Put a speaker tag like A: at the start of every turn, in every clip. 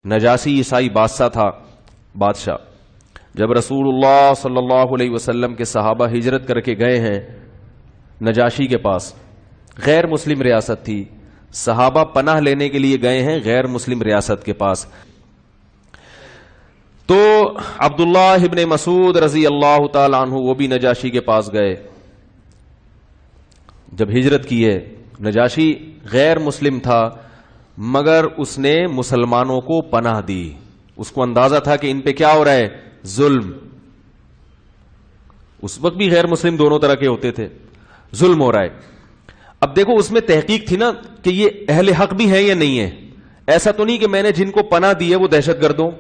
A: نجاشی عیسائی بادشاہ جب رسول اللہ صلی اللہ علیہ وسلم کے صحابہ ہجرت کر کے گئے ہیں نجاشی کے پاس، غیر مسلم ریاست تھی، صحابہ پناہ لینے کے لیے گئے ہیں غیر مسلم ریاست کے پاس، تو عبداللہ ابن مسعود رضی اللہ تعالی عنہ وہ بھی نجاشی کے پاس گئے جب ہجرت کی ہے۔ نجاشی غیر مسلم تھا مگر اس نے مسلمانوں کو پناہ دی، اس کو اندازہ تھا کہ ان پہ کیا ہو رہا ہے، ظلم۔ اس وقت بھی غیر مسلم دونوں طرح کے ہوتے تھے، ظلم ہو رہا ہے۔ اب دیکھو اس میں تحقیق تھی نا کہ یہ اہل حق بھی ہے یا نہیں ہے، ایسا تو نہیں کہ میں نے جن کو پناہ دی ہے وہ دہشت گرد ہوں،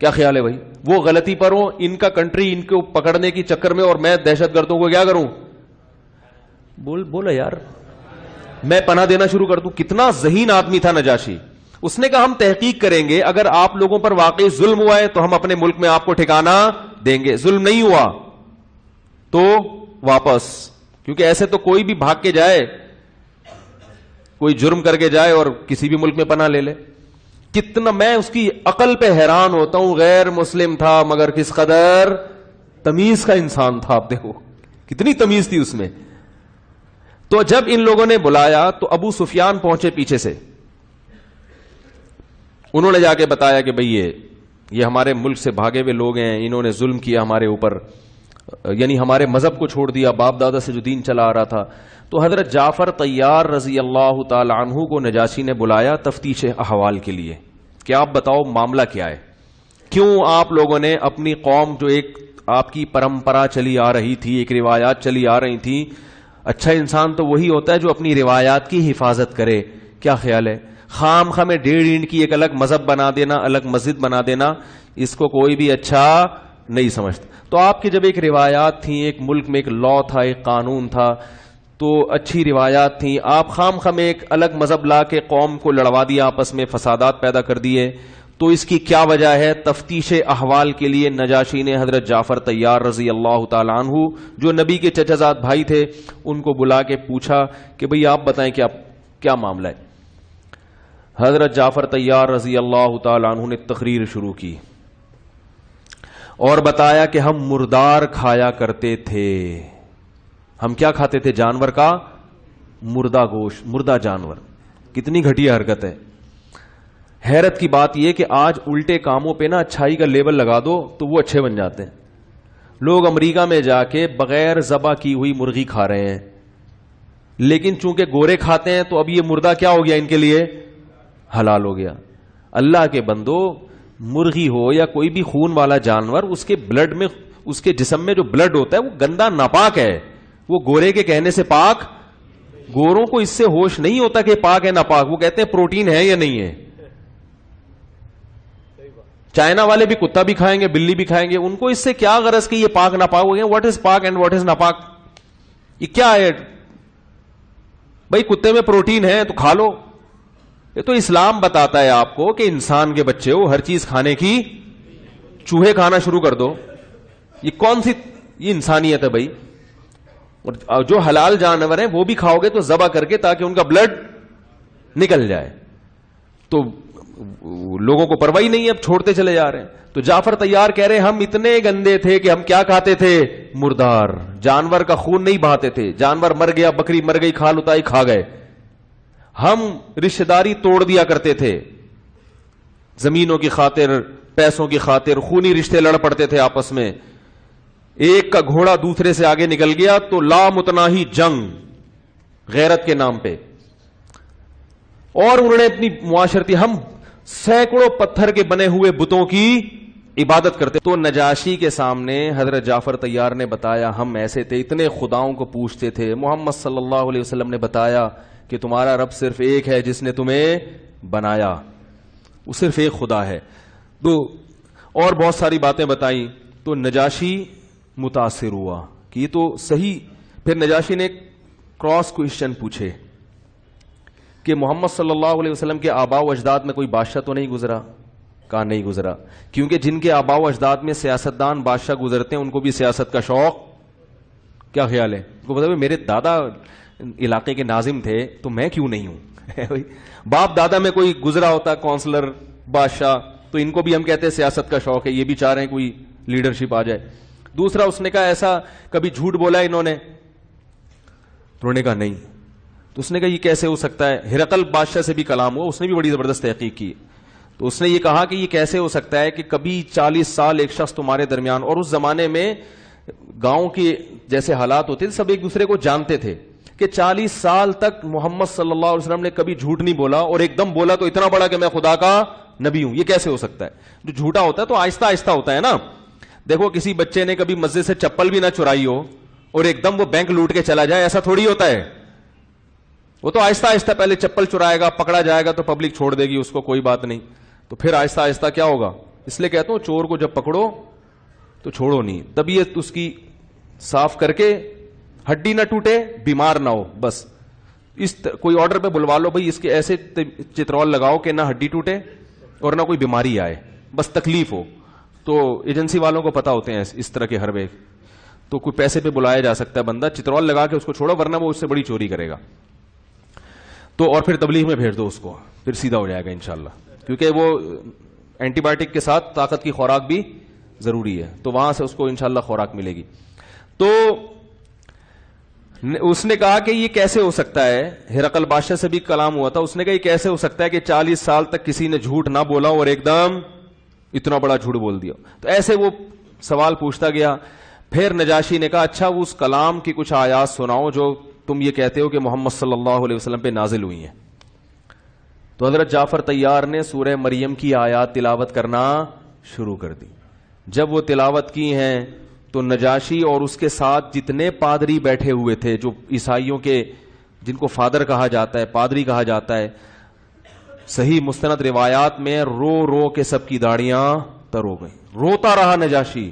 A: کیا خیال ہے بھائی، وہ غلطی پر ہو، ان کا کنٹری ان کو پکڑنے کی چکر میں، اور میں دہشت گردوں کو کیا کروں، بولا یار میں پناہ دینا شروع کر دوں۔ کتنا ذہین آدمی تھا نجاشی، اس نے کہا ہم تحقیق کریں گے، اگر آپ لوگوں پر واقعی ظلم ہوا ہے تو ہم اپنے ملک میں آپ کو ٹھکانہ دیں گے، ظلم نہیں ہوا تو واپس، کیونکہ ایسے تو کوئی بھی بھاگ کے جائے، کوئی جرم کر کے جائے اور کسی بھی ملک میں پناہ لے لے۔ کتنا میں اس کی عقل پہ حیران ہوتا ہوں، غیر مسلم تھا مگر کس قدر تمیز کا انسان تھا، آپ دیکھو کتنی تمیز تھی اس میں۔ تو جب ان لوگوں نے بلایا تو ابو سفیان پہنچے پیچھے سے، انہوں نے جا کے بتایا کہ بھئی یہ ہمارے ملک سے بھاگے ہوئے لوگ ہیں، انہوں نے ظلم کیا ہمارے اوپر، یعنی ہمارے مذہب کو چھوڑ دیا، باپ دادا سے جو دین چلا آ رہا تھا۔ تو حضرت جعفر طیار رضی اللہ تعالی عنہ کو نجاشی نے بلایا تفتیش احوال کے لیے کہ آپ بتاؤ معاملہ کیا ہے، کیوں آپ لوگوں نے اپنی قوم، جو ایک آپ کی پرمپرا چلی آ رہی تھی، ایک روایات چلی آ رہی تھی، اچھا انسان تو وہی ہوتا ہے جو اپنی روایات کی حفاظت کرے، کیا خیال ہے، خام میں 1.5 اینٹ کی ایک الگ مذہب بنا دینا، الگ مسجد بنا دینا، اس کو کوئی بھی اچھا نہیں سمجھتا۔ تو آپ کی جب ایک روایات تھیں، ایک ملک میں ایک لا تھا، ایک قانون تھا، تو اچھی روایات تھیں، آپ خام میں ایک الگ مذہب لا کے قوم کو لڑوا دیا، آپس میں فسادات پیدا کر دیے، تو اس کی کیا وجہ ہے؟ تفتیش احوال کے لیے نجاشی نے حضرت جعفر طیار رضی اللہ تعالی عنہ جو نبی کے چچا زاد بھائی تھے ان کو بلا کے پوچھا کہ بھئی آپ بتائیں کیا معاملہ ہے۔ حضرت جعفر طیار رضی اللہ تعالی عنہ نے تقریر شروع کی اور بتایا کہ ہم مردار کھایا کرتے تھے۔ ہم کیا کھاتے تھے؟ جانور کا مردہ گوشت، مردہ جانور۔ کتنی گھٹیا حرکت ہے۔ حیرت کی بات یہ کہ آج الٹے کاموں پہ نا اچھائی کا لیبل لگا دو تو وہ اچھے بن جاتے ہیں۔ لوگ امریکہ میں جا کے بغیر ذبح کی ہوئی مرغی کھا رہے ہیں، لیکن چونکہ گورے کھاتے ہیں تو اب یہ مردہ کیا ہو گیا، ان کے لیے حلال ہو گیا۔ اللہ کے بندو، مرغی ہو یا کوئی بھی خون والا جانور، اس کے بلڈ میں، اس کے جسم میں جو بلڈ ہوتا ہے وہ گندا ناپاک ہے، وہ گورے کے کہنے سے پاک۔ گوروں کو اس سے ہوش نہیں ہوتا کہ پاک ہے ناپاک، وہ کہتے ہیں پروٹین ہے یا نہیں ہے۔ چائنا والے بھی کتا بھی کھائیں گے، بلی بھی کھائیں گے، ان کو اس سے کیا غرض کہ یہ پاک ناپاک ہو گئے؟ واٹ از پاک اینڈ واٹ از ناپاک، یہ کیا ہے بھائی؟ کتے میں پروٹین ہے تو کھا لو۔ یہ تو اسلام بتاتا ہے آپ کو کہ انسان کے بچے ہو، ہر چیز کھانے کی، چوہے کھانا شروع کر دو۔ یہ کون سی یہ انسانیت ہے بھائی؟ اور جو حلال جانور ہیں وہ بھی کھاؤ گے تو ذبح کر کے تاکہ ان کا بلڈ نکل جائے، تو لوگوں کو پرواہ نہیں ہے، اب چھوڑتے چلے جا رہے ہیں۔ تو جعفر طیار کہہ رہے ہیں ہم اتنے گندے تھے کہ ہم کیا کھاتے تھے؟ مردار جانور کا خون نہیں بہاتے تھے، جانور مر گیا، بکری مر گئی، کھال اتائی کھا گئے۔ ہم رشتہ داری توڑ دیا کرتے تھے، زمینوں کی خاطر، پیسوں کی خاطر خونی رشتے لڑ پڑتے تھے آپس میں، ایک کا گھوڑا دوسرے سے آگے نکل گیا تو لا متناہی جنگ غیرت کے نام پہ۔ اور انہوں نے اپنی معاشرتی، ہم سینکڑوں پتھر کے بنے ہوئے بتوں کی عبادت کرتے۔ تو نجاشی کے سامنے حضرت جعفر طیار نے بتایا ہم ایسے تھے، اتنے خداؤں کو پوچھتے تھے۔ محمد صلی اللہ علیہ وسلم نے بتایا کہ تمہارا رب صرف ایک ہے جس نے تمہیں بنایا، وہ صرف ایک خدا ہے۔ تو اور بہت ساری باتیں بتائیں تو نجاشی متاثر ہوا کہ یہ تو صحیح۔ پھر نجاشی نے کراس کوئسچن پوچھے کہ محمد صلی اللہ علیہ وسلم کے آباء و اجداد میں کوئی بادشاہ تو نہیں گزرا؟ کہا نہیں گزرا، کیونکہ جن کے آباء و اجداد میں سیاستدان بادشاہ گزرتے ہیں ان کو بھی سیاست کا شوق۔ کیا خیال ہے؟ ان کو پتا میرے دادا علاقے کے ناظم تھے تو میں کیوں نہیں ہوں؟ باپ دادا میں کوئی گزرا ہوتا کونسلر بادشاہ, تو ان کو بھی ہم کہتے ہیں سیاست کا شوق ہے, یہ بھی چاہ رہے ہیں کوئی لیڈرشپ آ جائے. دوسرا اس نے کہا ایسا کبھی جھوٹ بولا انہوں نے؟ تو انہوں نے کہا نہیں. تو اس نے کہا یہ کیسے ہو سکتا ہے؟ ہرقل بادشاہ سے بھی کلام ہوا, اس نے بھی بڑی زبردست تحقیق کی. تو اس نے یہ کہا کہ یہ کیسے ہو سکتا ہے کہ کبھی 40 سال ایک شخص تمہارے درمیان, اور اس زمانے میں گاؤں کے جیسے حالات ہوتے تھے, سب ایک دوسرے کو جانتے تھے, کہ 40 سال تک محمد صلی اللہ علیہ وسلم نے کبھی جھوٹ نہیں بولا, اور ایک دم بولا تو اتنا بڑا کہ میں خدا کا نبی ہوں. یہ کیسے ہو سکتا ہے؟ جو جھوٹا ہوتا ہے تو آہستہ آہستہ ہوتا ہے نا. دیکھو کسی بچے نے کبھی مسجد سے چپل بھی نہ چرائی ہو اور ایک دم وہ بینک لوٹ کے چلا جائے, ایسا تھوڑی ہوتا ہے. وہ تو آہستہ آہستہ پہلے چپل چرائے گا, پکڑا جائے گا تو پبلک چھوڑ دے گی اس کو, کوئی بات نہیں, تو پھر آہستہ آہستہ کیا ہوگا. اس لیے کہتا ہوں چور کو جب پکڑو تو چھوڑو نہیں, طبیعت اس کی صاف کر کے, ہڈی نہ ٹوٹے, بیمار نہ ہو, بس کوئی آرڈر پہ بلوا لو بھائی اس کے ایسے چترول لگاؤ کہ نہ ہڈی ٹوٹے اور نہ کوئی بیماری آئے, بس تکلیف ہو. تو ایجنسی والوں کو پتا ہوتے ہیں اس طرح کے حربے, تو کوئی پیسے پہ بلایا جا سکتا ہے بندہ, چترول لگا کے اس کو چھوڑو ورنہ وہ اس سے بڑی چوری کرے گا. تو اور پھر تبلیغ میں بھیج دو اس کو, پھر سیدھا ہو جائے گا انشاءاللہ, کیونکہ وہ اینٹی بایوٹک کے ساتھ طاقت کی خوراک بھی ضروری ہے, تو وہاں سے اس کو انشاءاللہ خوراک ملے گی. تو اس نے کہا کہ یہ کیسے ہو سکتا ہے, ہرقل بادشاہ سے بھی کلام ہوا تھا, اس نے کہا یہ کیسے ہو سکتا ہے کہ 40 سال تک کسی نے جھوٹ نہ بولا اور ایک دم اتنا بڑا جھوٹ بول دیا. تو ایسے وہ سوال پوچھتا گیا. پھر نجاشی نے کہا اچھا اس کلام کی کچھ آیات سناؤ جو تم یہ کہتے ہو کہ محمد صلی اللہ علیہ وسلم پہ نازل ہوئی ہیں. تو حضرت جعفر طیار نے سورہ مریم کی آیات تلاوت کرنا شروع کر دی. جب وہ تلاوت کی ہیں تو نجاشی اور اس کے ساتھ جتنے پادری بیٹھے ہوئے تھے, جو عیسائیوں کے جن کو فادر کہا جاتا ہے, پادری کہا جاتا ہے, صحیح مستند روایات میں رو رو کے سب کی داڑیاں تر ہو گئیں. روتا رہا نجاشی,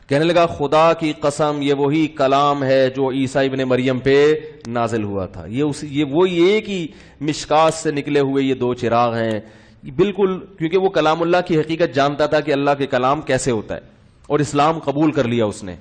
A: کہنے لگا خدا کی قسم یہ وہی کلام ہے جو عیسیٰ ابن مریم پہ نازل ہوا تھا, یہ وہی ایک ہی مشکات سے نکلے ہوئے یہ 2 چراغ ہیں بالکل, کیونکہ وہ کلام اللہ کی حقیقت جانتا تھا کہ اللہ کے کلام کیسے ہوتا ہے, اور اسلام قبول کر لیا اس نے.